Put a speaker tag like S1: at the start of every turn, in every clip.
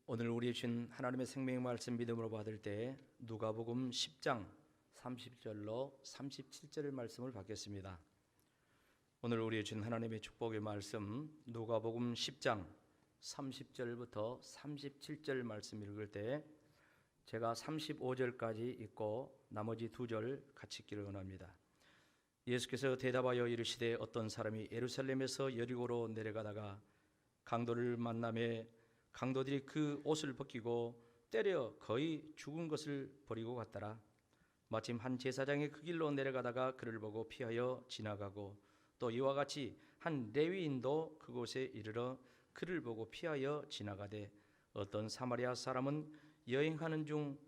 S1: 오늘 우리 주신 하나님의 생명의 말씀 믿음으로 받을 때 누가복음 10장 30절로 37절 말씀을 받겠습니다. 오늘 우리 주신 하나님의 축복의 말씀 누가복음 10장 30절부터 37절 말씀 읽을 때 제가 35절까지 읽고 나머지 2절 같이 읽기를 원합니다. 예수께서 대답하여 이르시되 어떤 사람이 예루살렘에서 여리고로 내려가다가 강도를 만나매 강도들이 그 옷을 벗기고 때려 거의 죽은 것을 버리고 갔더라. 마침 한 제사장이 그 길로 내려가다가 그를 보고 피하여 지나가고 또 이와 같이 한 레위인도 그곳에 이르러 그를 보고 피하여 지나가되 어떤 사마리아 사람은 여행하는 중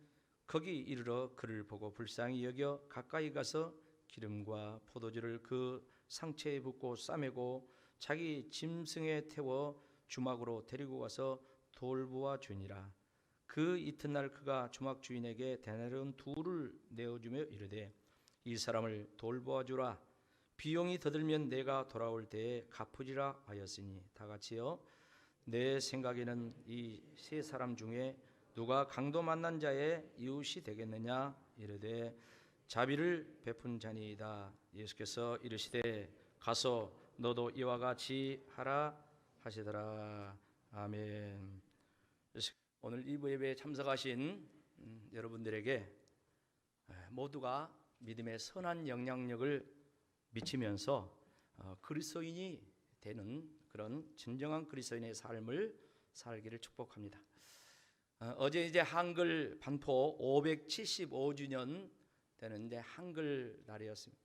S1: 거기 이르러 그를 보고 불쌍히 여겨 가까이 가서 기름과 포도주를 그 상체에 붓고 싸매고 자기 짐승에 태워 주막으로 데리고 가서 돌보아 주니라. 그 이튿날 그가 주막 주인에게 데나리온 2를 내어주며 이르되 이 사람을 돌보아 주라. 비용이 더 들면 내가 돌아올 때에 갚으리라 하였으니 다 같이요. 내 생각에는 이 세 사람 중에 누가 강도 만난 자의 이웃이 되겠느냐 이르되 자비를 베푼 자니이다. 예수께서 이르시되 가서 너도 이와 같이 하라 하시더라. 아멘. 오늘 이부 예배에 참석하신 여러분들에게 모두가 믿음의 선한 영향력을 미치면서 그리스도인이 되는 그런 진정한 그리스도인의 삶을 살기를 축복합니다. 어제 이제 한글 반포 575주년 되는데 한글 날이었습니다.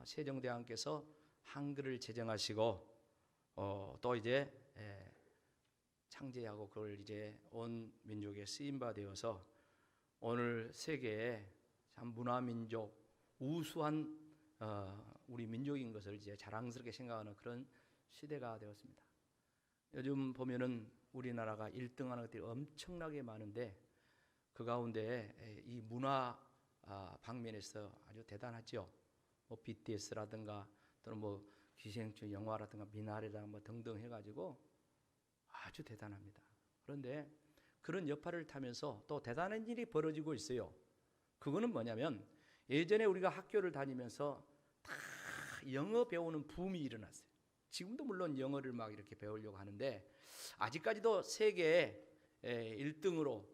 S1: 세종대왕께서 한글을 제정하시고 또 이제 창제하고 그걸 이제 온 민족에 쓰임 바 되어서 오늘 세계에 참 문화민족 우수한 우리 민족인 것을 이제 자랑스럽게 생각하는 그런 시대가 되었습니다. 요즘 보면은 우리나라가 1등하는 것들이 엄청나게 많은데 그 가운데 이 문화 방면에서 아주 대단하죠. 뭐 BTS라든가 또는 뭐 기생충 영화라든가 미나리라든가 뭐 등등 해가지고 아주 대단합니다. 그런데 그런 여파를 타면서 또 대단한 일이 벌어지고 있어요. 그거는 뭐냐면 예전에 우리가 학교를 다니면서 다 영어 배우는 붐이 일어났어요. 지금도 물론 영어를 막 이렇게 배우려고 하는데 아직까지도 세계 1등으로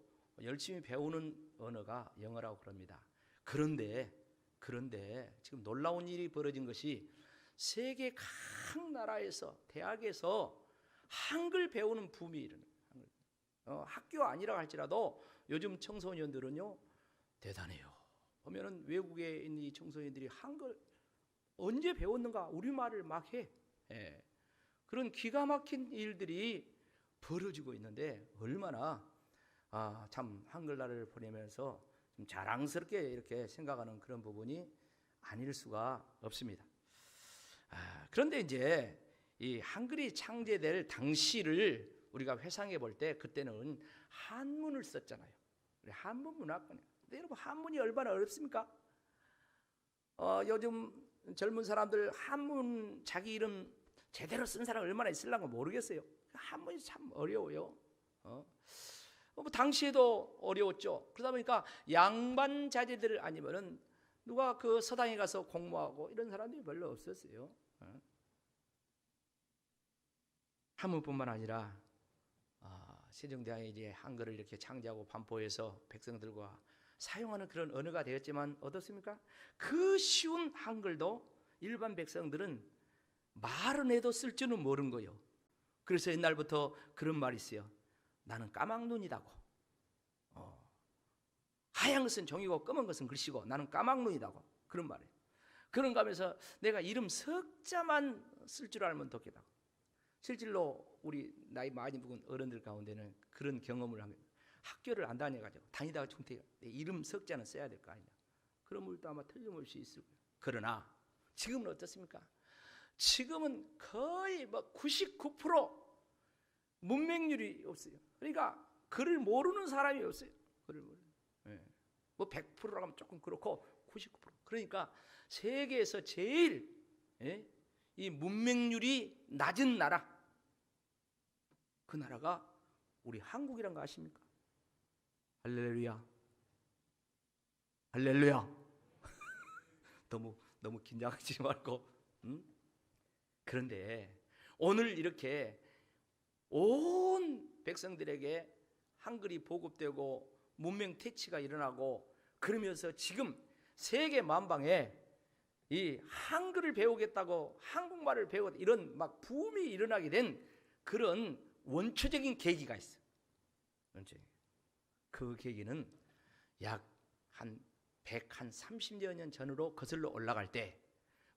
S1: 열심히 배우는 언어가 영어라고 그럽니다. 그런데 지금 놀라운 일이 벌어진 것이 세계 각 나라에서 대학에서 한글 배우는 붐이 일어나요. 학교 아니라 할지라도 요즘 청소년들은요 대단해요. 보면은 외국에 있는 이 청소년들이 한글 언제 배웠는가 우리말을 막 해. 그런 기가 막힌 일들이 벌어지고 있는데 얼마나 참 한글날을 보내면서 좀 자랑스럽게 이렇게 생각하는 그런 부분이 아닐 수가 없습니다. 그런데 이제 이 한글이 창제될 당시를 우리가 회상해 볼 때 그때는 한문을 썼잖아요. 한문 문화권이에요. 근데 여러분 한문이 얼마나 어렵습니까? 요즘 젊은 사람들 한문 자기 이름 제대로 쓴 사람 얼마나 있을랑가 모르겠어요. 한문이 참 어려워요. 뭐 당시에도 어려웠죠. 그러다 보니까 양반 자제들 아니면은 누가 그 서당에 가서 공부하고 이런 사람들이 별로 없었어요. 한문뿐만 아니라 세종대왕이 이제 한글을 이렇게 창제하고 반포해서 백성들과 사용하는 그런 언어가 되었지만 어떻습니까? 그 쉬운 한글도 일반 백성들은 말은 해도 쓸 줄은 모르는 거예요. 그래서 옛날부터 그런 말이 있어요. 나는 까막눈이다고. 하얀 것은 종이고 검은 것은 글씨고 나는 까막눈이다고. 그런 말이에요. 그런가 하면서 내가 이름 석자만 쓸 줄 알면 좋겠다고. 실질로 우리 나이 많이 먹은 어른들 가운데는 그런 경험을 합니다. 학교를 안 다녀가지고 다니다가 중퇴 내 이름 석자는 써야 될 거 아니냐. 그런 물도 아마 틀림없이 있을 거예요. 그러나 지금은 어떻습니까? 지금은 거의 뭐 99% 문맹률이 없어요. 그러니까 글을 모르는 사람이 없어요. 글을 모르는. 뭐 100%라고 하면 조금 그렇고 99%. 그러니까 세계에서 제일 이 문맹률이 낮은 나라, 그 나라가 우리 한국이란 거 아십니까? 할렐루야. 할렐루야. 너무 긴장하지 말고. 그런데 오늘 이렇게 온 백성들에게 한글이 보급되고 문명 퇴치가 일어나고 그러면서 지금 세계 만방에 이 한글을 배우겠다고 한국말을 배우겠다 이런 막 붐이 일어나게 된 그런 원초적인 계기가 있어요. 그 계기는 약 한 130여 년 전으로 거슬러 올라갈 때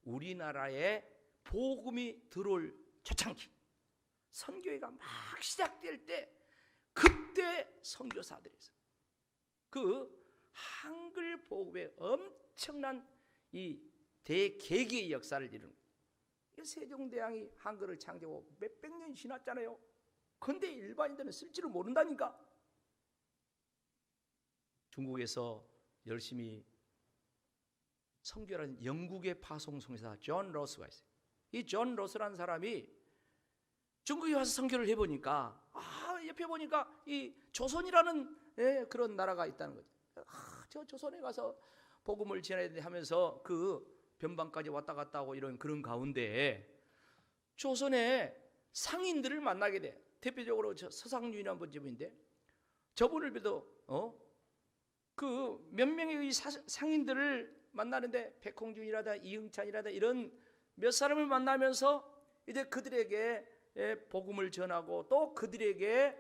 S1: 우리나라에 복음이 들어올 초창기 선교회가 막 시작될 때 그때 선교사들이 있어요. 그 한글 복음의 엄청난 이 대계기의 역사를 이루는 거예요. 세종대왕이 한글을 창제하고 몇백 년이 지났잖아요. 그런데 일반인들은 쓸 줄을 모른다니까. 중국에서 열심히 선교라는 영국의 파송 선교사 존 로스가 있어요. 이 존 로스라는 사람이 중국에 와서 선교를 해보니까 옆에 보니까 이 조선이라는 그런 나라가 있다는 거죠. 저 조선에 가서 복음을 전해야 돼 하면서 그 변방까지 왔다 갔다 하고 이런 그런 가운데 조선의 상인들을 만나게 돼. 대표적으로 서상윤이라는 분인데 저분을 봬도 그 몇 명의 상인들을 만나는데 백홍준이라다 이응찬이라다 이런 몇 사람을 만나면서 이제 그들에게 복음을 전하고 또 그들에게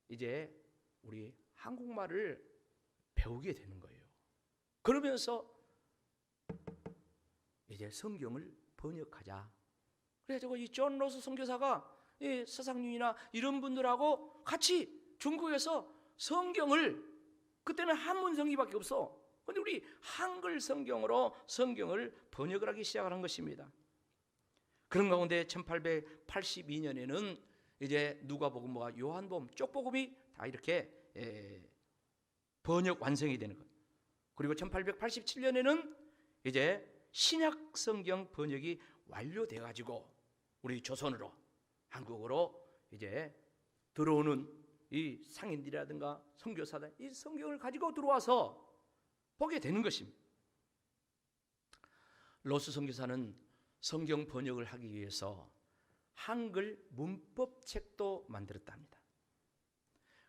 S1: 이제 우리 한국말을 배우게 되는 거예요. 그러면서 이제 성경을 번역하자. 그래가지고 이 존 로스 선교사가 이 서상윤이나 이런 분들하고 같이 중국에서 성경을 그때는 한문 성기밖에 없어. 그런데 우리 한글 성경으로 성경을 번역을 하기 시작한 것입니다. 그런 가운데 1882년에는 이제 누가복음과 요한복음, 쪽복음이 다 이렇게 번역 완성이 되는 거예요. 그리고 1887년에는 이제 신약 성경 번역이 완료돼 가지고 우리 조선으로 한국으로 이제 들어오는 이 상인들이라든가 선교사들 이 성경을 가지고 들어와서 보게 되는 것입니다. 로스 선교사는 성경 번역을 하기 위해서 한글 문법책도 만들었답니다.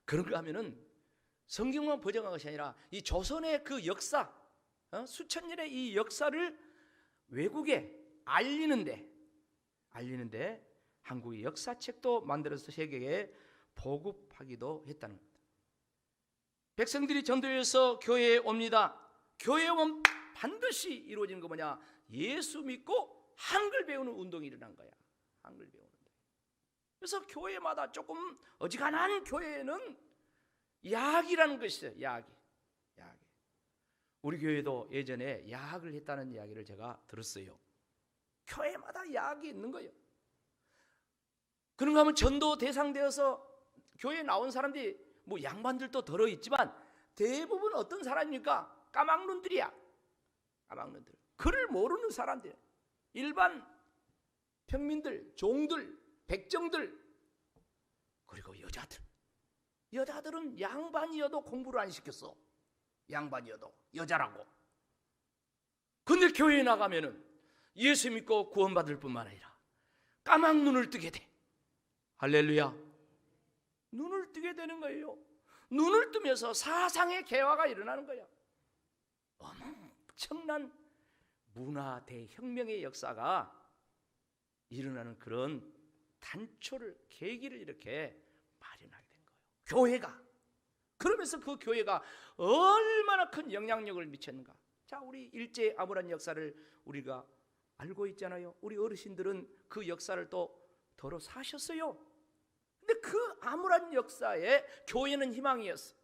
S1: 그런가 하면은 성경만 번역한 것이 아니라 이 조선의 그 역사, 수천 년의 이 역사를 외국에 알리는데 한국의 역사책도 만들어서 세계에 보급하기도 했다는 겁니다. 백성들이 전도해서 교회에 옵니다. 교회에 오면 반드시 이루어지는 거 뭐냐? 예수 믿고 한글 배우는 운동이 일어난 거야. 한글 배우는 운동. 그래서 교회마다 조금 어지간한 교회에는 야학이라는 것이 있어요. 야학이. 우리 교회도 예전에 야학을 했다는 이야기를 제가 들었어요. 교회마다 야학이 있는 거예요. 그런가 하면 전도 대상되어서 교회에 나온 사람들이 뭐 양반들도 들어 있지만 대부분 어떤 사람입니까? 까막눈들이야. 까막눈들. 글을 모르는 사람들. 일반 평민들, 종들, 백정들, 그리고 여자들은 양반이어도 공부를 안 시켰어. 양반이어도 여자라고. 근데 교회에 나가면은 예수 믿고 구원받을 뿐만 아니라 까막눈을 뜨게 돼. 할렐루야. 눈을 뜨게 되는 거예요. 눈을 뜨면서 사상의 개화가 일어나는 거야. 엄청난 문화 대혁명의 역사가 일어나는 그런 계기를 이렇게 마련하게 된 거예요. 교회가. 그러면서 그 교회가 얼마나 큰 영향력을 미쳤는가. 자, 우리 일제 암울한 역사를 우리가 알고 있잖아요. 우리 어르신들은 그 역사를 또 더러 사셨어요. 근데 그 암울한 역사에 교회는 희망이었어.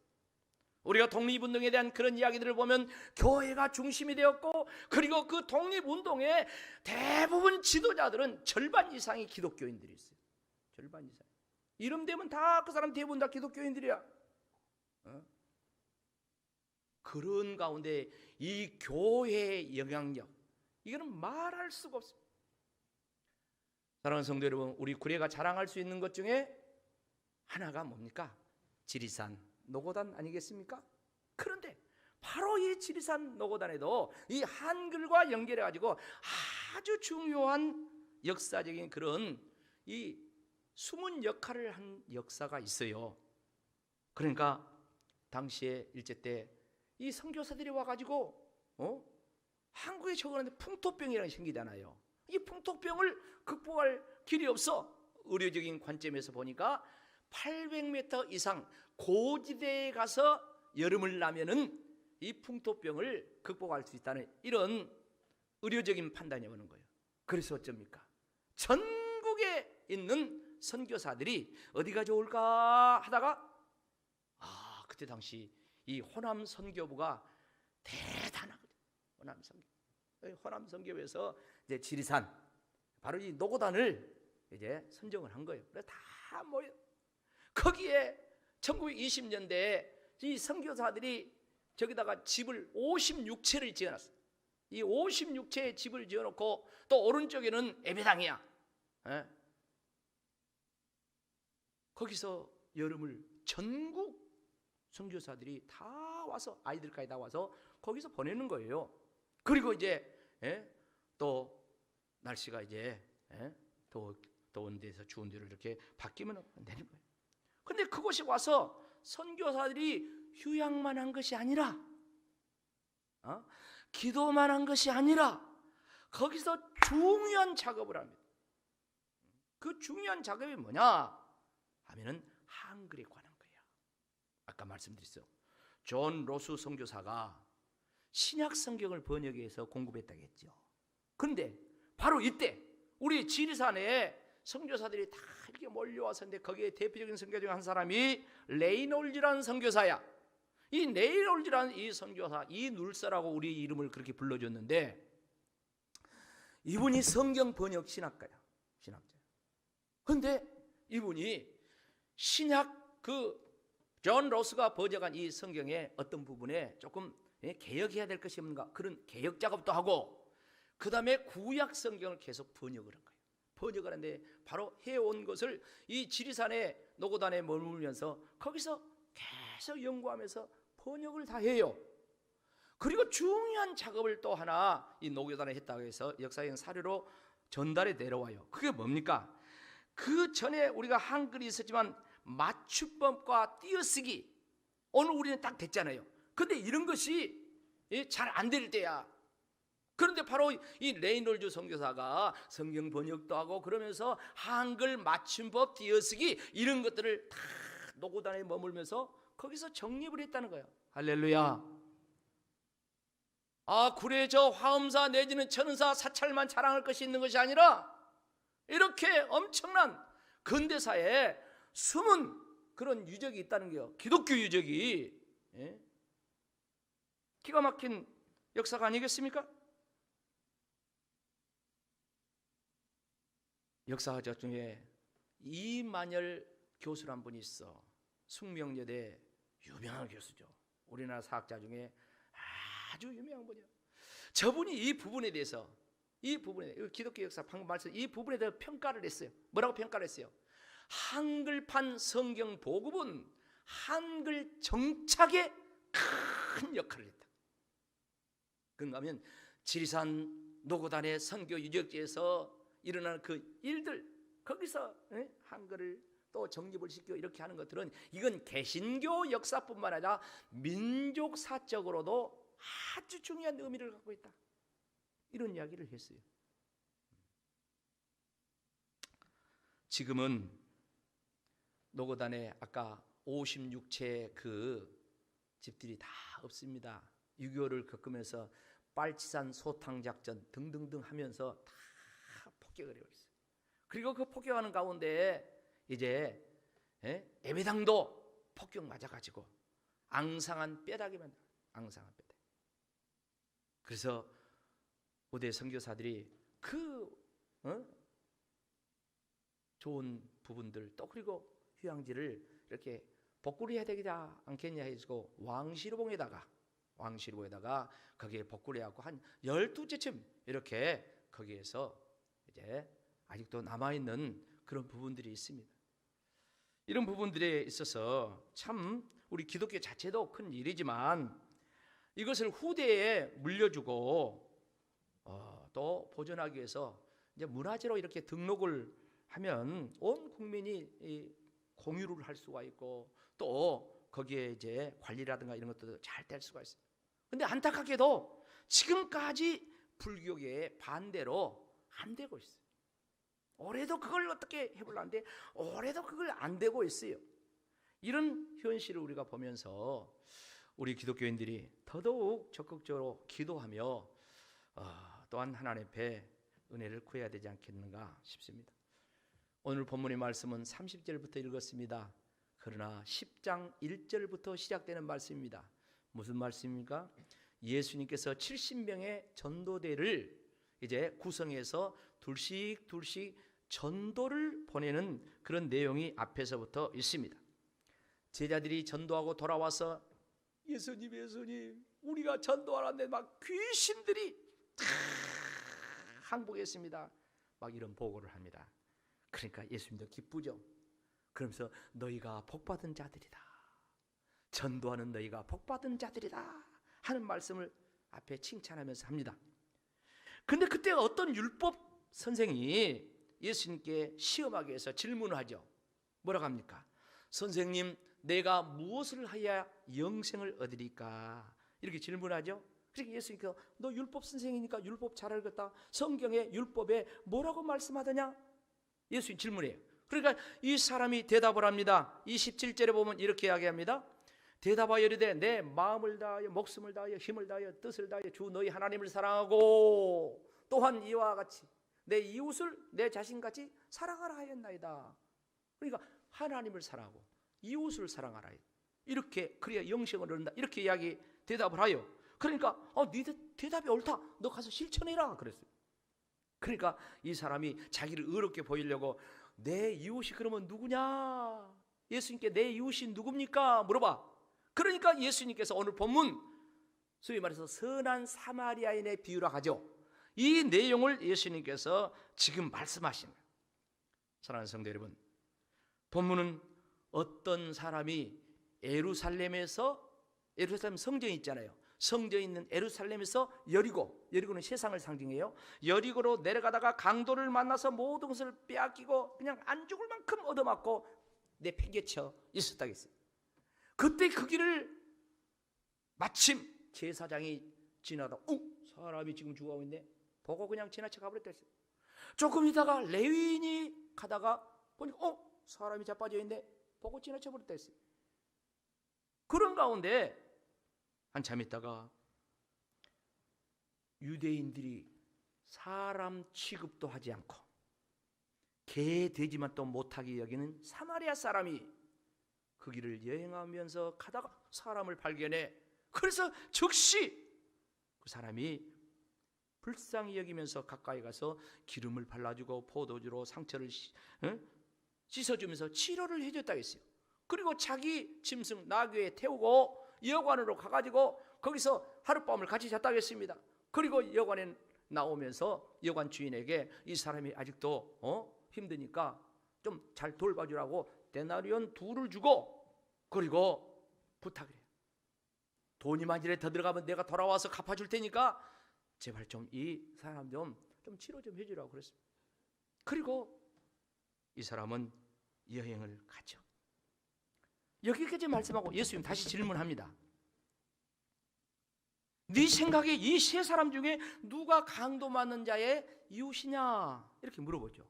S1: 우리가 독립운동에 대한 그런 이야기들을 보면 교회가 중심이 되었고, 그리고 그 독립운동의 대부분 지도자들은 절반 이상이 기독교인들이 있어요. 절반 이상. 이름 대면 다 그 사람 대부분 다 기독교인들이야. 그런 가운데 이 교회의 영향력, 이거는 말할 수가 없습니다. 사랑하는 성도 여러분, 우리 구례가 자랑할 수 있는 것 중에 하나가 뭡니까? 지리산 노고단 아니겠습니까? 그런데 바로 이 지리산 노고단에도 이 한글과 연결해 가지고 아주 중요한 역사적인 그런 이 숨은 역할을 한 역사가 있어요. 그러니까 당시에 일제 때 이 선교사들이 와가지고 한국에 적어놨는데 풍토병이라는 게 생기잖아요. 이 풍토병을 극복할 길이 없어. 의료적인 관점에서 보니까 800m 이상 고지대에 가서 여름을 나면은 이 풍토병을 극복할 수 있다는 이런 의료적인 판단이 오는 거예요. 그래서 어쩝니까? 전국에 있는 선교사들이 어디가 좋을까 하다가 그때 당시 이 호남 선교부가 대단하거든요. 호남 선교부에서 이제 지리산 바로 이 노고단을 이제 선정을 한 거예요. 그래서 다 모여 거기에 1920년대에 이 선교사들이 저기다가 집을 56채를 지어놨어요. 이 56채의 집을 지어놓고 또 오른쪽에는 예배당이야. 거기서 여름을 전국 선교사들이 다 와서 아이들까지 다 와서 거기서 보내는 거예요. 그리고 이제 또 날씨가 이제 더운 데서 추운 데로 이렇게 바뀌면 되는 거예요. 근데 그곳에 와서 선교사들이 휴양만 한 것이 아니라 기도만 한 것이 아니라 거기서 중요한 작업을 합니다. 그 중요한 작업이 뭐냐 하면은 한글에 관한 거예요. 아까 말씀드렸어요. 존 로스 선교사가 신약 성경을 번역해서 공급했다고 했죠. 그런데 바로 이때 우리 지리산에 선교사들이 다 이렇게 몰려와서 근데 거기에 대표적인 선교 중 한 사람이 레이놀즈라는 선교사야. 이 레이놀즈라는 이 선교사, 이 눌서라고 우리 이름을 그렇게 불러줬는데 이분이 성경 번역 신학자야. 그런데 이분이 신약 존 로스가 번역한 이 성경의 어떤 부분에 조금 개혁해야 될 것이 없는가 그런 개혁 작업도 하고 그 다음에 구약 성경을 계속 번역을 한 거예요. 번역을 하는데 바로 해온 것을 이 지리산의 노고단에 머물면서 거기서 계속 연구하면서 번역을 다 해요. 그리고 중요한 작업을 또 하나 이 노고단에 했다고 해서 역사적인 사료로 전달해 내려와요. 그게 뭡니까? 그 전에 우리가 한글이 있었지만 맞춤법과 띄어쓰기 오늘 우리는 딱 됐잖아요. 근데 이런 것이 잘 안 될 때야. 그런데 바로 이 레이놀즈 선교사가 성경 번역도 하고 그러면서 한글 맞춤법 띄어쓰기 이런 것들을 다 노고단에 머물면서 거기서 정립을 했다는 거예요. 할렐루야. 굴에 저 화엄사 내지는 천은사 사찰만 자랑할 것이 있는 것이 아니라 이렇게 엄청난 근대사에 숨은 그런 유적이 있다는 거예요. 기독교 유적이. 기가 막힌 역사가 아니겠습니까? 역사적 중에 이만열 교수란 분이 있어. 숙명여대 유명한 교수죠. 우리나라 사학자 중에 아주 유명한 분이에요. 저분이 이 부분에 대해서 기독교 역사 방금 말씀 이 부분에 대해서 평가를 했어요. 뭐라고 평가를 했어요? 한글판 성경 보급은 한글 정착에 큰 역할을 했다. 그런가 하면 지리산 노고단의 선교 유적지에서 일어나는 그 일들 거기서 한글을 또 정립을 시키고 이렇게 하는 것들은 이건 개신교 역사뿐만 아니라 민족사적으로도 아주 중요한 의미를 갖고 있다. 이런 이야기를 했어요. 지금은 노고단에 아까 56채 그 집들이 다 없습니다. 6.25를 겪으면서 빨치산 소탕작전 등등등 하면서 다 폭격을 해버렸어요. 그리고 그 폭격하는 가운데 이제 예배당도 폭격 맞아가지고 앙상한 뼈다귀 만들어. 앙상한 뼈다귀. 그래서 고대 선교사들이 좋은 부분들 또 그리고 휴양지를 이렇게 복구를 해야 되겠다 않겠냐 해서 왕시루봉에다가 거기에 복구를 해갖고 한 12채쯤 이렇게 거기에서 이제 아직도 남아있는 그런 부분들이 있습니다. 이런 부분들에 있어서 참 우리 기독교 자체도 큰 일이지만 이것을 후대에 물려주고 또 보존하기 위해서 이제 문화재로 이렇게 등록을 하면 온 국민이 이 공유를 할 수가 있고 또 거기에 이제 관리라든가 이런 것도 잘 될 수가 있어요. 근데 안타깝게도 지금까지 불교계의 반대로 안 되고 있어요. 올해도 그걸 어떻게 해보려는데 올해도 그걸 안 되고 있어요. 이런 현실을 우리가 보면서 우리 기독교인들이 더더욱 적극적으로 기도하며 또한 하나님 앞에 은혜를 구해야 되지 않겠는가 싶습니다. 오늘 본문의 말씀은 30절부터 읽었습니다. 그러나 10장 1절부터 시작되는 말씀입니다. 무슨 말씀입니까? 예수님께서 70명의 전도대를 이제 구성해서 둘씩 전도를 보내는 그런 내용이 앞에서부터 있습니다. 제자들이 전도하고 돌아와서 예수님 우리가 전도하는데 막 귀신들이 다 항복했습니다. 막 이런 보고를 합니다. 그러니까 예수님도 기쁘죠. 그러면서 너희가 복받은 자들이다, 전도하는 너희가 복받은 자들이다 하는 말씀을 앞에 칭찬하면서 합니다. 근데 그때 어떤 율법 선생이 예수님께 시험하기 위해서 질문을 하죠. 뭐라고 합니까? 선생님, 내가 무엇을 하여야 영생을 얻으리까? 이렇게 질문하죠. 그러니까 예수님께서 너 율법 선생이니까 율법 잘 알겠다. 성경의 율법에 뭐라고 말씀하더냐? 예수님 질문해요. 그러니까 이 사람이 대답을 합니다. 이 17절에 보면 이렇게 이야기합니다. 대답하여 이르되 내 마음을 다하여 목숨을 다하여 힘을 다하여 뜻을 다하여 주 너희 하나님을 사랑하고 또한 이와 같이 내 이웃을 내 자신같이 사랑하라 하였나이다. 그러니까 하나님을 사랑하고 이웃을 사랑하라. 이렇게 그래야 영생을 얻는다. 이렇게 이야기 대답을 하여. 그러니까 네 대답이 옳다. 너 가서 실천해라 그랬어요. 그러니까 이 사람이 자기를 의롭게 보이려고 내 이웃이 그러면 누구냐? 예수님께 내 이웃이 누굽니까? 물어봐. 그러니까 예수님께서 오늘 본문 소위 말해서 선한 사마리아인의 비유라 하죠. 이 내용을 예수님께서 지금 말씀하신 거예요. 사랑하는 성도 여러분, 본문은 어떤 사람이 예루살렘 성전이 있잖아요. 성전이 있는 예루살렘에서 여리고는 세상을 상징해요. 여리고로 내려가다가 강도를 만나서 모든 것을 빼앗기고 그냥 안 죽을 만큼 얻어맞고 내팽개쳐 있었다겠어요. 그때 그 길을 마침 제사장이 지나다 사람이 지금 죽어가고 있네 보고 그냥 지나쳐 가버렸다 했어요. 조금 있다가 레위인이 가다가 보니까 사람이 자빠져 있네 보고 지나쳐 버렸다 했어요. 그런 가운데 한참 있다가 유대인들이 사람 취급도 하지 않고 개 돼지만 또 못하게 여기는 사마리아 사람이 그 길을 여행하면서 가다가 사람을 발견해. 그래서 즉시 그 사람이 불쌍히 여기면서 가까이 가서 기름을 발라주고 포도주로 상처를 씻어주면서 치료를 해줬다 했어요. 그리고 자기 짐승 나귀에 태우고 여관으로 가가지고 거기서 하룻밤을 같이 잤다고 했습니다. 그리고 여관에 나오면서 여관 주인에게 이 사람이 아직도 힘드니까 좀 잘 돌봐주라고 데나리온 2를 주고 그리고 부탁을 해요. 돈이 만일에 더 들어가면 내가 돌아와서 갚아줄 테니까 제발 좀 이 사람 좀 치료 좀 해주라고 그랬습니다. 그리고 이 사람은 여행을 가죠. 여기까지 말씀하고 예수님 다시 질문합니다. 네 생각에 이 세 사람 중에 누가 강도 맞는 자의 이웃이냐? 이렇게 물어보죠.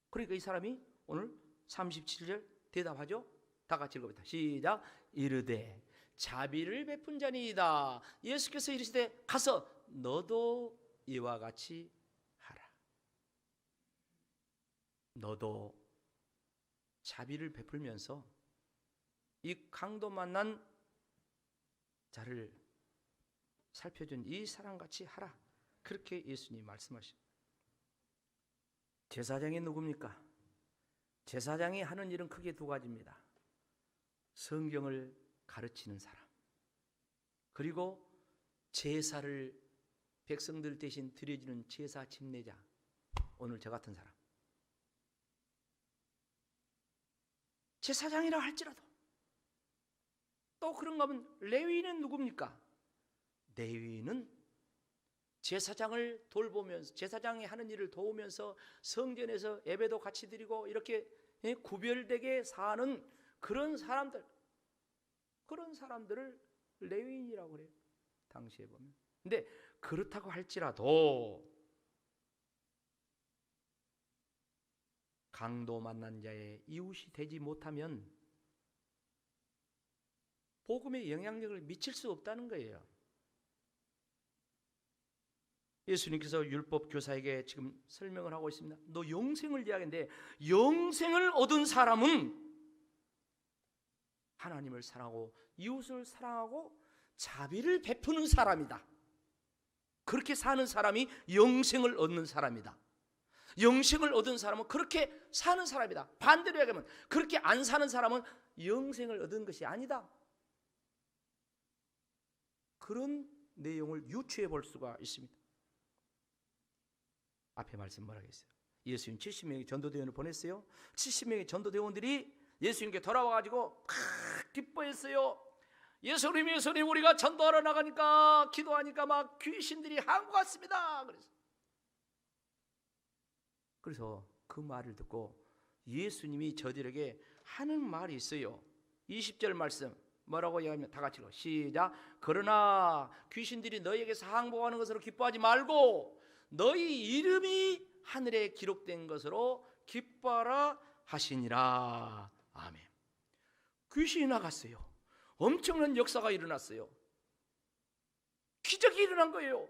S1: 그러니까 이 사람이 오늘 37절 대답하죠. 다 같이 읽어봅니다. 시작. 이르되 자비를 베푼 자니이다. 예수께서 이르시되 가서 너도 이와 같이 하라. 너도 자비를 베풀면서 이 강도 만난 자를 살펴준 이 사람같이 하라. 그렇게 예수님이 말씀하십니다. 제사장이 누굽니까? 제사장이 하는 일은 크게 2가지입니다. 성경을 가르치는 사람, 그리고 제사를 백성들 대신 드려주는 제사 집례자, 오늘 저 같은 사람. 제사장이라 할지라도 또 그런가 하면 레위인은 누굽니까? 레위인은 제사장을 돌보면서 제사장이 하는 일을 도우면서 성전에서 예배도 같이 드리고 이렇게 구별되게 사는 그런 사람들을 레위인이라고 그래요. 당시에 보면. 근데 그렇다고 할지라도 강도 만난 자의 이웃이 되지 못하면 복음의 영향력을 미칠 수 없다는 거예요. 예수님께서 율법 교사에게 지금 설명을 하고 있습니다. 너 영생을 이야기하는데 영생을 얻은 사람은 하나님을 사랑하고 이웃을 사랑하고 자비를 베푸는 사람이다. 그렇게 사는 사람이 영생을 얻는 사람이다. 영생을 얻은 사람은 그렇게 사는 사람이다. 반대로 얘기하면 그렇게 안 사는 사람은 영생을 얻은 것이 아니다. 그런 내용을 유추해 볼 수가 있습니다. 앞에 말씀 뭐라고 했어요? 예수님 70명의 전도대원을 보냈어요. 70명의 전도대원들이 예수님께 돌아와가지고 기뻐했어요. 예수님 우리가 전도하러 나가니까 기도하니까 막 귀신들이 한국 같습니다. 그래서 그 말을 듣고 예수님이 저들에게 하는 말이 있어요. 20절 말씀 뭐라고 얘기하면 다 같이 시작. 그러나 귀신들이 너희에게서 항복하는 것으로 기뻐하지 말고 너희 이름이 하늘에 기록된 것으로 기뻐하라 하시니라. 아멘. 귀신이 나갔어요. 엄청난 역사가 일어났어요. 기적이 일어난 거예요.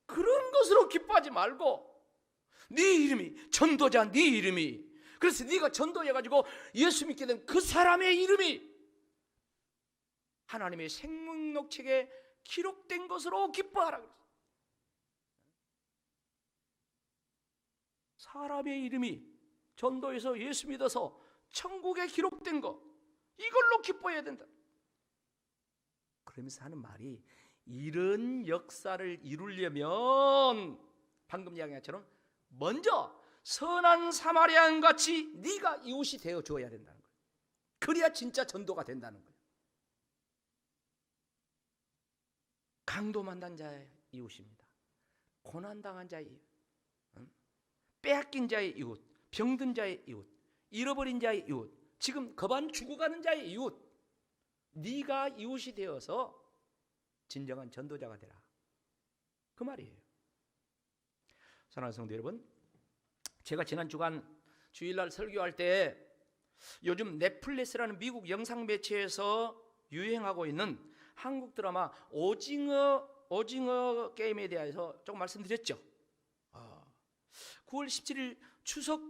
S1: 그런 것으로 기뻐하지 말고 네 이름이 전도자 네 이름이 그래서 네가 전도해가지고 예수 믿게 된 그 사람의 이름이 하나님의 생명록책에 기록된 것으로 기뻐하라. 사람의 이름이 전도해서 예수 믿어서 천국에 기록된 거 이걸로 기뻐해야 된다. 그러면서 하는 말이 이런 역사를 이루려면 방금 이야기한 것처럼 먼저 선한 사마리아인 같이 네가 이웃이 되어 줘야 된다는 거예요. 그래야 진짜 전도가 된다는 거예요. 강도 만난 자의 이웃입니다. 고난당한 자의 이웃, 빼앗긴 자의 이웃, 병든 자의 이웃, 잃어버린 자의 이웃, 지금 거반 죽어가는 자의 이웃, 네가 이웃이 되어서 진정한 전도자가 되라. 그 말이에요. 사랑하는 성도 여러분, 제가 지난 주간 주일날 설교할 때 요즘 넷플릭스라는 미국 영상 매체에서 유행하고 있는 한국 드라마 오징어 게임에 대해서 조금 말씀드렸죠. 9월 17일 추석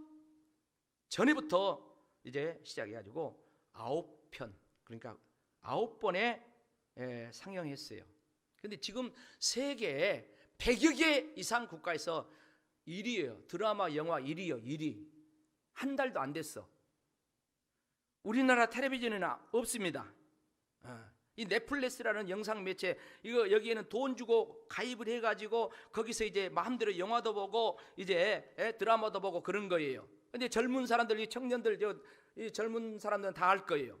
S1: 전에부터 이제 시작해가지고 9편 그러니까 9번에 상영했어요. 근데 지금 세계 100여 개 이상 국가에서 1위예요. 드라마 영화 1위요. 1위. 한 달도 안 됐어. 우리나라 텔레비전에는 없습니다. 이 넷플릭스라는 영상 매체 이거 여기에는 돈 주고 가입을 해가지고 거기서 이제 마음대로 영화도 보고 이제 드라마도 보고 그런 거예요. 근데 젊은 사람들, 이 청년들, 이 젊은 사람들은 다 알 거예요.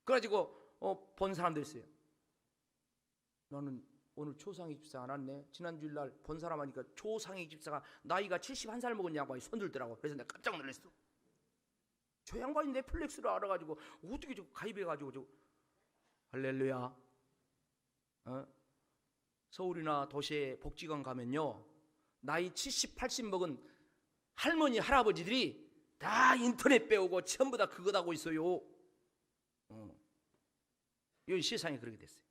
S1: 그래가지고 본 사람도 있어요. 나는 오늘 초상위 집사 안 왔네. 지난 주일날 본 사람 하니까 초상위 집사가 나이가 71살 먹은 양반이 손들더라고. 그래서 내가 깜짝 놀랐어. 저 양반이 넷플릭스를 알아가지고 어떻게 저 가입해가지고 저 할렐루야. 서울이나 도시에 복지관 가면요 나이 70, 80 먹은 할머니, 할아버지들이 다 인터넷 배우고 전부 다 그거 하고 있어요. 이 세상이 그렇게 됐어요.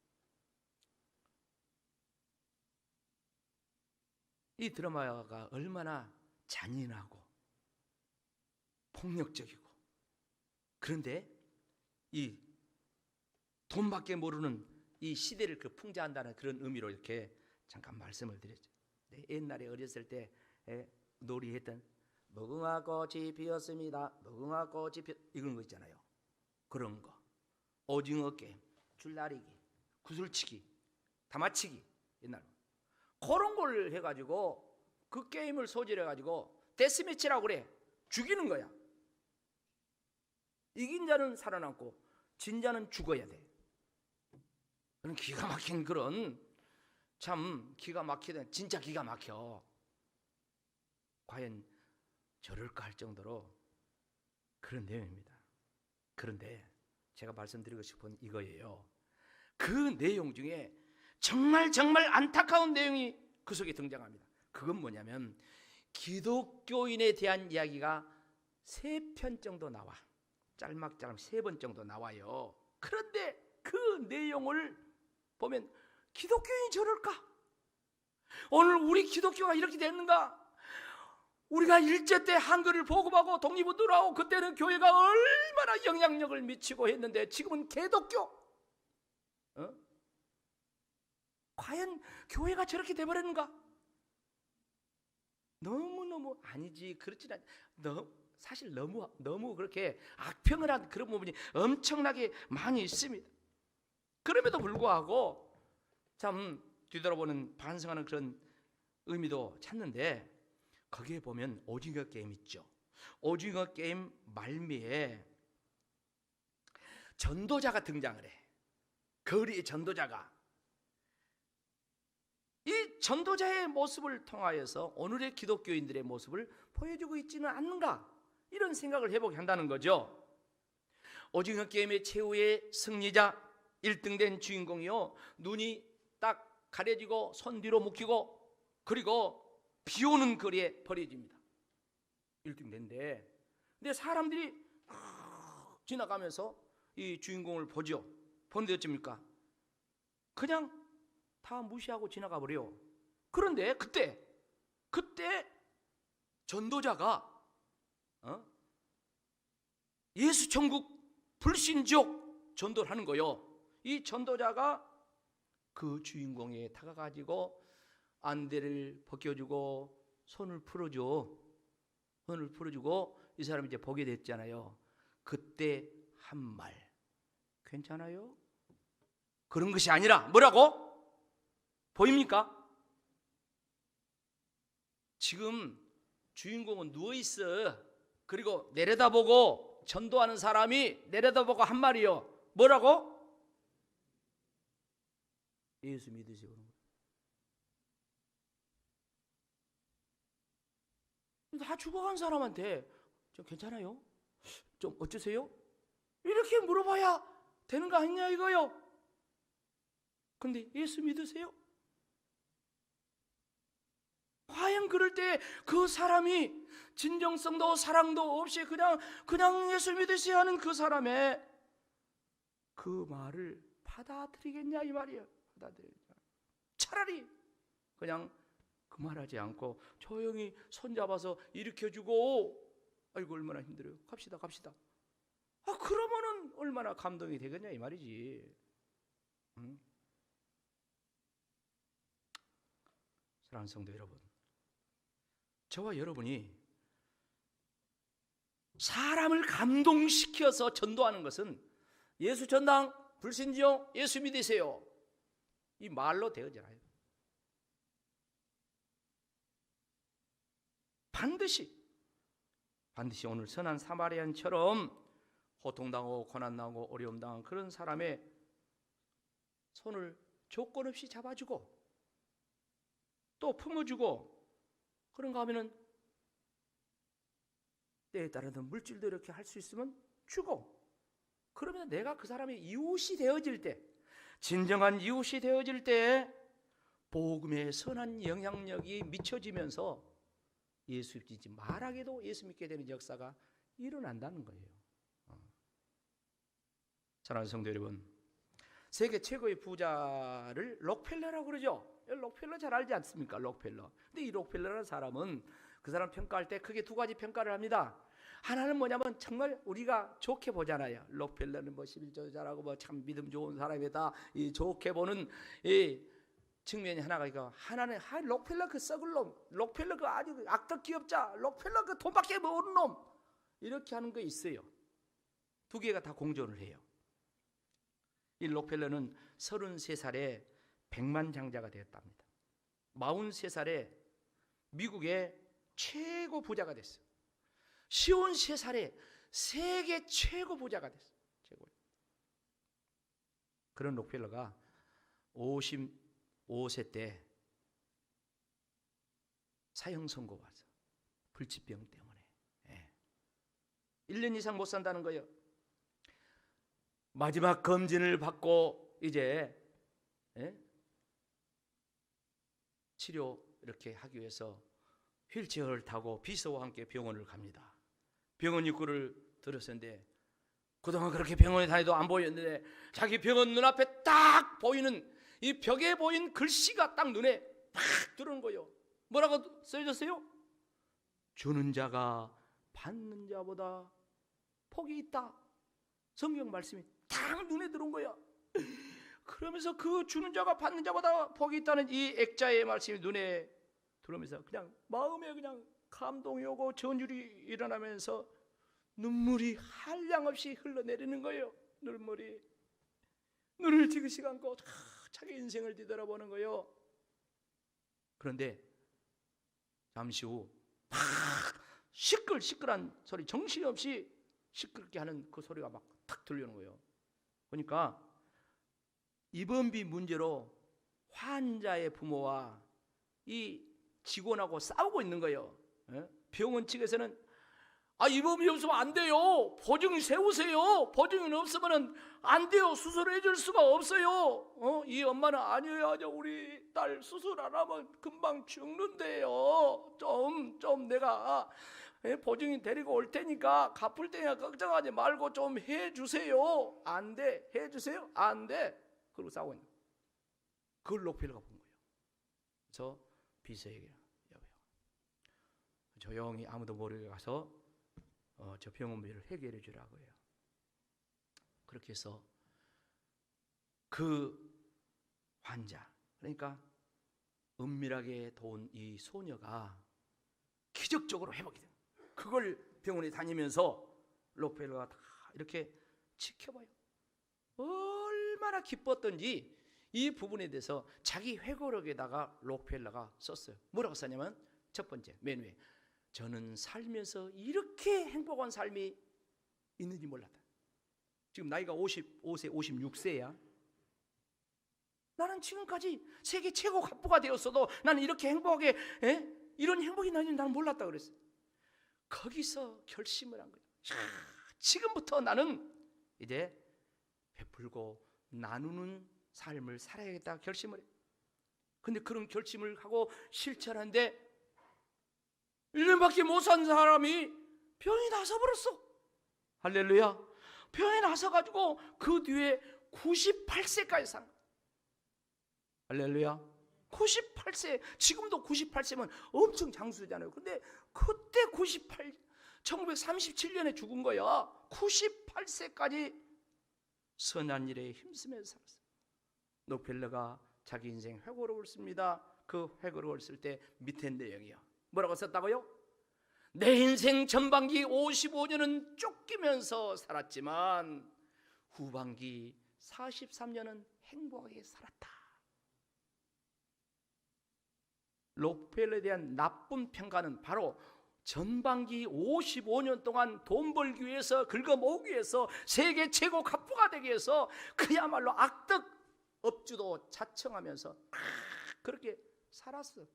S1: 이 드라마가 얼마나 잔인하고 폭력적이고 그런데 이 돈밖에 모르는 이 시대를 그 풍자한다는 그런 의미로 이렇게 잠깐 말씀을 드렸죠. 옛날에 어렸을 때 놀이했던 무궁화 꽃이 피었습니다. 무궁화 꽃이 이런 거 있잖아요. 그런 거 오징어 게임, 줄다리기, 구슬치기, 다마치기 옛날 그런 걸 해가지고 그 게임을 소질해가지고 데스매치라고 그래. 죽이는 거야. 이긴 자는 살아남고 진 자는 죽어야 돼. 그런 기가 막힌 그런 참 기가 막히는 진짜 기가 막혀. 과연 저럴까 할 정도로 그런 내용입니다. 그런데 제가 말씀드리고 싶은 이거예요. 그 내용 중에 정말 안타까운 내용이 그 속에 등장합니다. 그건 뭐냐면 기독교인에 대한 이야기가 3편 정도 나와. 짤막짤막 3번 정도 나와요. 그런데 그 내용을 보면 기독교인이 저럴까? 오늘 우리 기독교가 이렇게 됐는가? 우리가 일제 때 한글을 보급하고 독립운동하고 그때는 교회가 얼마나 영향력을 미치고 했는데 지금은 개독교. 과연 교회가 저렇게 돼버렸는가? 너무너무 아니지. 그렇진 않. 사실 너무 그렇게 악평을 한 그런 부분이 엄청나게 많이 있습니다. 그럼에도 불구하고 참 뒤돌아보는 반성하는 그런 의미도 찾는데 거기에 보면 오징어 게임 있죠. 오징어 게임 말미에 전도자가 등장을 해. 거리의 전도자가. 이 전도자의 모습을 통하여서 오늘의 기독교인들의 모습을 보여주고 있지는 않는가? 이런 생각을 해보게 한다는 거죠. 오징어 게임의 최후의 승리자 1등 된 주인공이요, 눈이 딱 가려지고 손 뒤로 묶이고 그리고 비 오는 거리에 버려집니다. 1등 된데, 근데 사람들이 지나가면서 이 주인공을 보죠. 보는데 어쩝니까? 그냥 다 무시하고 지나가 버려. 그런데 그때 전도자가 예수 천국 불신지옥 전도를 하는 거요. 이 전도자가 그 주인공에 다가가지고 안대를 벗겨주고 손을 풀어주고 이 사람이 이제 보게 됐잖아요. 그때 한 말, 괜찮아요? 그런 것이 아니라 뭐라고? 보입니까? 지금 주인공은 누워있어. 그리고 내려다보고 전도하는 사람이 내려다보고 한 말이요. 뭐라고? 예수 믿으시오. 다 죽어간 사람한테 좀 괜찮아요? 좀 어쩌세요? 이렇게 물어봐야 되는 거 아니냐 이거요. 근데 예수 믿으세요? 과연 그럴 때 그 사람이 진정성도 사랑도 없이 그냥 예수 믿으세요 하는 그 사람의 그 말을 받아들이겠냐 이 말이에요. 받아들이겠냐. 차라리 그냥 그 말하지 않고 조용히 손잡아서 일으켜주고, 아이고 얼마나 힘들어요. 갑시다. 그러면은 얼마나 감동이 되겠냐 이 말이지. 사랑하는 성도 여러분, 저와 여러분이 사람을 감동시켜서 전도하는 것은 예수 전당 불신지요 예수 믿으세요 이 말로 되어져요. 반드시 오늘 선한 사마리안처럼 고통당하고 고난당하고 어려움당한 그런 사람의 손을 조건 없이 잡아주고 또 품어주고, 그런가 하면은 때에 따라서 물질도 이렇게 할 수 있으면 주고, 그러면 내가 그 사람의 이웃이 되어질 때, 진정한 이웃이 되어질 때 복음의 선한 영향력이 미쳐지면서 예수 믿지 말하게도 예수 믿게 되는 역사가 일어난다는 거예요. 사랑하는 성도 여러분, 세계 최고의 부자를 록펠러라고 그러죠. 록펠러 잘 알지 않습니까? 록펠러. 근데 이 록펠러라는 사람은 그 사람 평가할 때 크게 2가지 평가를 합니다. 하나는 뭐냐면 정말 우리가 좋게 보잖아요. 록펠러는 뭐 11조 잘하고 뭐 참 믿음 좋은 사람이다. 이 좋게 보는 이 측면이 하나가 있고, 하나는 록펠러 그 썩을 놈, 록펠러 그 아주 악덕 기업자, 록펠러 그 돈밖에 모르는 놈, 이렇게 하는 거 있어요. 2개가 다 공존을 해요. 이 록펠러는 33살에 백만장자가 되었답니다. 43살에 미국의 최고 부자가 됐어요. 53살에 세계 최고 부자가 됐어요. 최고. 그런 록펠러가 55세 때 사형 선고받아서 불치병 때문에 1년 이상 못 산다는 거예요. 마지막 검진을 받고 이제 치료 이렇게 하기 위해서 휠체어를 타고 비서와 함께 병원을 갑니다. 병원 입구를 들었었는데 그동안 그렇게 병원에 다니도 안 보였는데 자기 병원 눈앞에 딱 보이는 이 벽에 보인 글씨가 딱 눈에 팍 들어오는 거예요. 뭐라고 써졌어요? 주는 자가 받는 자보다 복이 있다. 성경 말씀이 딱 눈에 들어온 거야. 그러면서 그 주는 자가 받는 자보다 복이 있다는 이 액자의 말씀이 눈에 들어오면서 그냥 마음에 그냥 감동이 오고 전율이 일어나면서 눈물이 한량없이 흘러내리는 거예요. 눈을 지그시 감고 자기 인생을 뒤돌아보는 거예요. 그런데 잠시 후 막 시끌시끌한 소리, 정신없이 시끄럽게 하는 그 소리가 막 탁 들려오는 거예요. 그러니까 입원비 문제로 환자의 부모와 이 직원하고 싸우고 있는 거예요. 병원 측에서는 입원비 없으면 안 돼요. 보증 세우세요. 보증이 없으면 안 돼요. 수술을 해줄 수가 없어요. 이 엄마는 아니에요. 우리 딸 수술 안 하면 금방 죽는데요. 좀 내가 보증인 데리고 올 테니까 갚을 테니까 걱정하지 말고 좀 해주세요. 안 돼. 해주세요. 안 돼. 그러고 싸우고 있는 거예요. 그걸 록펠러가 본 거예요. 그래서 비서에게 여보요, 조용히 아무도 모르게 가서 저 병원비를 해결해 주라고 해요. 그렇게 해서 그 환자, 그러니까 은밀하게 도운 이 소녀가 기적적으로 회복이 돼요. 그걸 병원에 다니면서 록펠러가 다 이렇게 지켜봐요. 얼마나 기뻤던지 이 부분에 대해서 자기 회고록에다가 록펠러가 썼어요. 뭐라고 썼냐면 첫 번째 맨 위에, 저는 살면서 이렇게 행복한 삶이 있는지 몰랐다. 지금 나이가 55세, 56세야. 나는 지금까지 세계 최고 갑부가 되었어도 나는 이렇게 행복하게 이런 행복이 나는지 나는 몰랐다 그랬어요. 거기서 결심을 한 거예요. 지금부터 나는 이제 베풀고 나누는 삶을 살아야겠다 결심을 해요. 근데 그런 결심을 하고 실천하는데 1년밖에 못 산 사람이 병이 나서 버렸어. 할렐루야. 병이 나서 가지고 그 뒤에 98세까지 산 거야. 할렐루야. 98세, 지금도 98세면 엄청 장수잖아요. 근데 그때 1937년에 죽은 거야. 98세까지 선한 일에 힘쓰면서 살았어요. 록펠러가 자기 인생 회고록을 씁니다. 그 회고록을 쓸 때 밑에 내용이요. 뭐라고 썼다고요? 내 인생 전반기 55년은 쫓기면서 살았지만 후반기 43년은 행복하게 살았다. 록펠러에 대한 나쁜 평가는 바로 전반기 55년 동안 돈 벌기 위해서, 긁어 모으기 위해서, 세계 최고 갑부가 되기 위해서 그야말로 악덕 업주도 자청하면서 그렇게 살았어.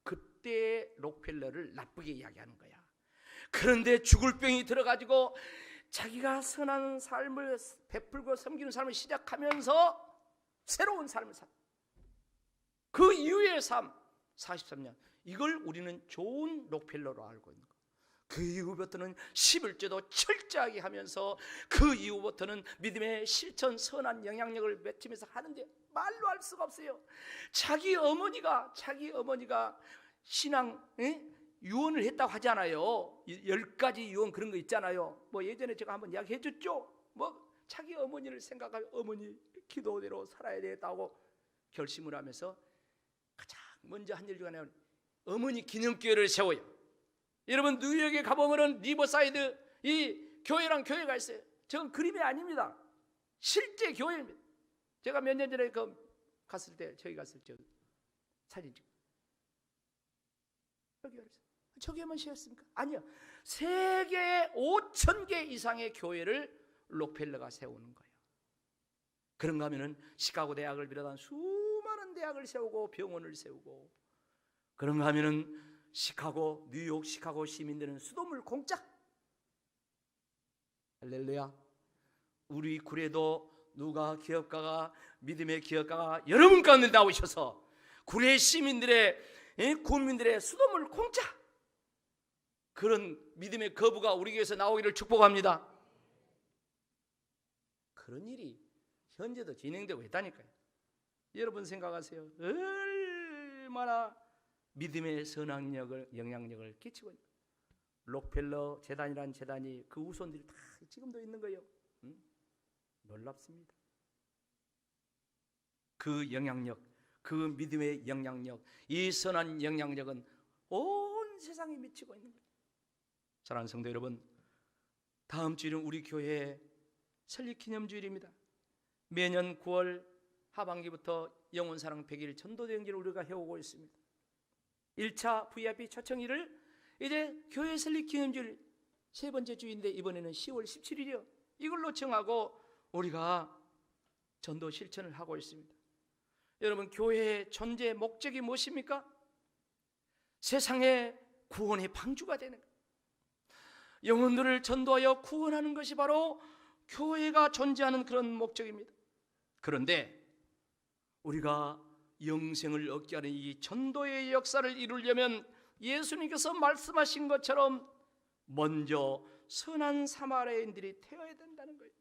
S1: 그때 록펠러를 나쁘게 이야기하는 거야. 그런데 죽을 병이 들어가지고 자기가 선한 삶을 베풀고 섬기는 삶을 시작하면서 새로운 삶을 살. 그 이후의 삶 43년, 이걸 우리는 좋은 록펠러로 알고 있는 거예요. 그 이후부터는 11조도 철저하게 하면서 그 이후부터는 믿음의 실천, 선한 영향력을 맺히면서 하는데 말로 할 수가 없어요. 자기 어머니가 신앙 유언을 했다고 하잖아요. 10가지 유언 그런 거 있잖아요. 뭐 예전에 제가 한번 이야기해 줬죠. 뭐 자기 어머니를 생각하고 어머니 기도대로 살아야 되겠다고 결심을 하면서 가장 먼저 한 일 중에 하나는 어머니 기념교회를 세워요. 여러분 뉴욕에 가보면은 리버사이드 이 교회랑 교회가 있어요. 저건 그림이 아닙니다. 실제 교회입니다. 제가 몇 년 전에 갔을 때 저기 갔을 때 사진 찍. 저기만 쉬었습니까? 아니요. 세계 5,000개 이상의 교회를 록펠러가 세우는 거예요. 그런가 하면은 시카고 대학을 비롯한 수많은 대학을 세우고 병원을 세우고, 그런가 하면은 시카고, 뉴욕 시카고 시민들은 수돗물 공짜. 할렐루야. 우리 구례도 누가 기업가가, 믿음의 기업가가 여러분 가운데 나오셔서 구례 시민들의, 국민들의 수돗물 공짜, 그런 믿음의 거부가 우리 교회에서 나오기를 축복합니다. 그런 일이 현재도 진행되고 있다니까요. 여러분 생각하세요. 얼마나 믿음의 선악력을, 영향력을 끼치고 있는, 록펠러 재단이라는 재단이 그 후손들이 다 지금도 있는 거예요. 놀랍습니다. 그 영향력, 그 믿음의 영향력, 이 선한 영향력은 온 세상에 미치고 있는 거예요. 사랑하는 성도 여러분, 다음 주일은 우리 교회의 설립기념주일입니다. 매년 9월 하반기부터 영혼사랑 100일 전도대행진을 우리가 해오고 있습니다. 1차 VIP 초청일을 이제 교회 설립기념주일 세 번째 주인데 이번에는 10월 17일이요. 이걸로 정하고 우리가 전도 실천을 하고 있습니다. 여러분, 교회의 존재 목적이 무엇입니까? 세상의 구원의 방주가 되는 거예요. 영혼들을 전도하여 구원하는 것이 바로 교회가 존재하는 그런 목적입니다. 그런데 우리가 영생을 얻게 하는 이 전도의 역사를 이루려면 예수님께서 말씀하신 것처럼 먼저 선한 사마리아인들이 되어야 된다는 거예요.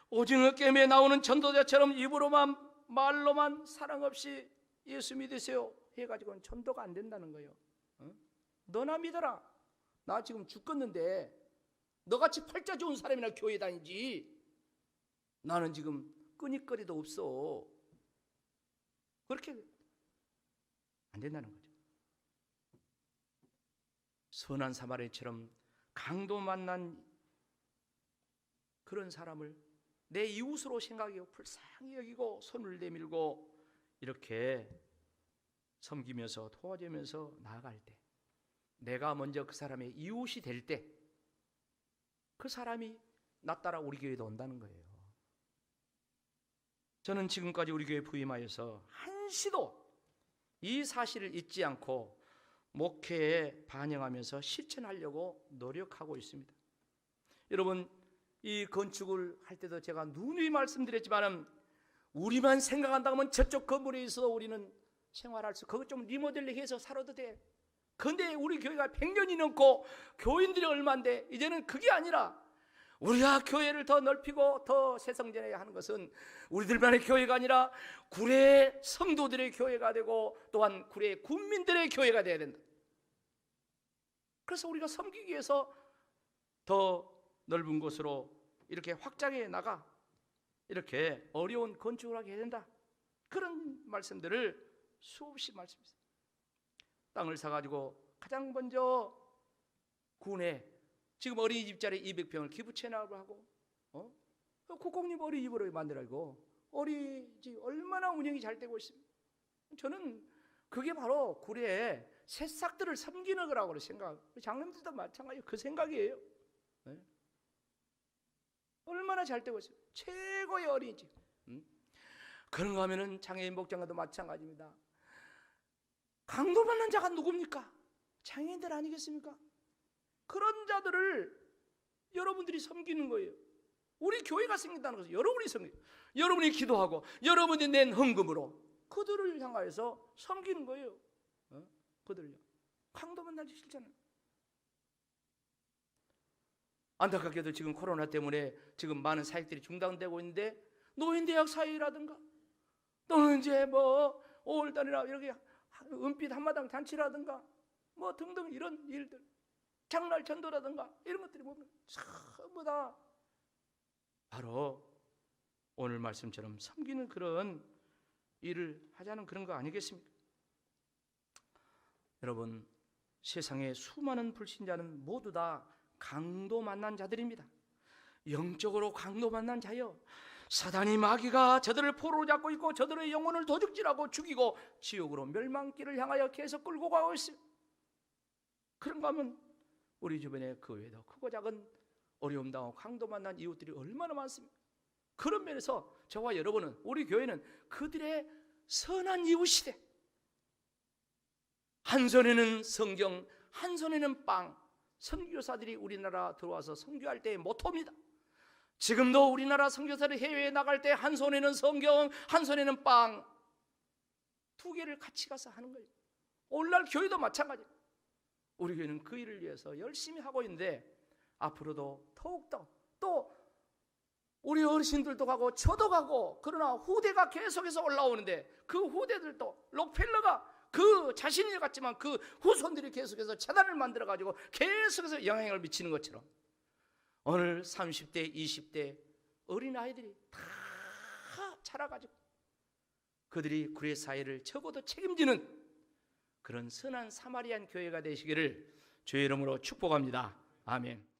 S1: 오징어 게임에 나오는 전도자처럼 입으로만, 말로만 사랑 없이 예수 믿으세요 해가지고는 전도가 안 된다는 거예요. 너나 믿어라. 나 지금 죽겠는데 너같이 팔자 좋은 사람이나 교회 다니지, 나는 지금 끄니거리도 없어. 그렇게 안 된다는 거죠. 선한 사마리아처럼 강도 만난 그런 사람을 내 이웃으로 생각하고 불쌍히 여기고 손을 내밀고 이렇게 섬기면서 도와주면서 나아갈 때, 내가 먼저 그 사람의 이웃이 될 때 그 사람이 나 따라 우리 교회에 온다는 거예요. 저는 지금까지 우리 교회에 부임하여서 한시도 이 사실을 잊지 않고 목회에 반영하면서 실천하려고 노력하고 있습니다. 여러분, 이 건축을 할 때도 제가 누누이 말씀드렸지만 우리만 생각한다고 하면 저쪽 건물에 있어도 우리는 생활할 수, 그것 좀 리모델링 해서 살아도 돼. 그런데 우리 교회가 100년이 넘고 교인들이 얼마인데 이제는 그게 아니라 우리가 교회를 더 넓히고 더 세성전해야 하는 것은 우리들만의 교회가 아니라 구례 성도들의 교회가 되고 또한 구례 국민들의 교회가 되어야 된다. 그래서 우리가 섬기기 위해서 더 넓은 곳으로 이렇게 확장해 나가 이렇게 어려운 건축을 하게 해야 된다. 그런 말씀들을 수없이 말씀했습니다. 땅을 사가지고 가장 먼저 군에 지금 어린이집자리 200평을 기부 체납을 하고 국공립 어린이집으로 만들고 어린이집 얼마나 운영이 잘 되고 있습니다. 저는 그게 바로 구례의 새싹들을 섬기는 거라고 생각하고, 장로님들도 마찬가지예요. 그 생각이에요. 네? 얼마나 잘 되고 있어요. 최고의 어린이집. 그런가 하면은 장애인 목장과도 마찬가지입니다. 강도 만난 자가 누굽니까? 장애인들 아니겠습니까? 그런 자들을 여러분들이 섬기는 거예요. 우리 교회가 생긴다는 것은 여러분이 섬겨요. 여러분이 기도하고 여러분이 낸 헌금으로 그들을 향하여서 섬기는 거예요. 그들요. 강도 만난 자 싫잖아요. 안타깝게도 지금 코로나 때문에 지금 많은 사역들이 중단되고 있는데 노인대학 사역이라든가 또는 이제 뭐 5월달이나 이렇게 은빛 한마당 잔치라든가 뭐 등등 이런 일들, 장날 전도라든가 이런 것들이 보면 전부 다 바로 오늘 말씀처럼 섬기는 그런 일을 하자는 그런 거 아니겠습니까? 여러분, 세상에 수많은 불신자는 모두 다 강도 만난 자들입니다. 영적으로 강도 만난 자요, 사단이 마귀가 저들을 포로로 잡고 있고 저들의 영혼을 도둑질하고 죽이고 지옥으로 멸망길을 향하여 계속 끌고 가고 있어요. 그런가 하면 우리 주변에 그 외에도 크고 작은 어려움 당하고 강도 만난 이웃들이 얼마나 많습니까? 그런 면에서 저와 여러분은, 우리 교회는 그들의 선한 이웃이래. 한 손에는 성경, 한 손에는 빵. 선교사들이 우리나라 들어와서 선교할 때의 모토입니다. 지금도 우리나라 선교사들이 해외에 나갈 때 한 손에는 성경, 한 손에는 빵, 두 개를 같이 가서 하는 거예요. 오늘날 교회도 마찬가지예요. 우리 교회는 그 일을 위해서 열심히 하고 있는데 앞으로도 더욱더, 또 우리 어르신들도 가고 저도 가고, 그러나 후대가 계속해서 올라오는데 그 후대들도 록펠러가 그 자신이 같지만 그 후손들이 계속해서 재단을 만들어가지고 계속해서 영향을 미치는 것처럼 오늘 30대, 20대 어린아이들이 다 자라가지고 그들이 구례 사회를 적어도 책임지는 그런 선한 사마리안 교회가 되시기를 주의 이름으로 축복합니다. 아멘.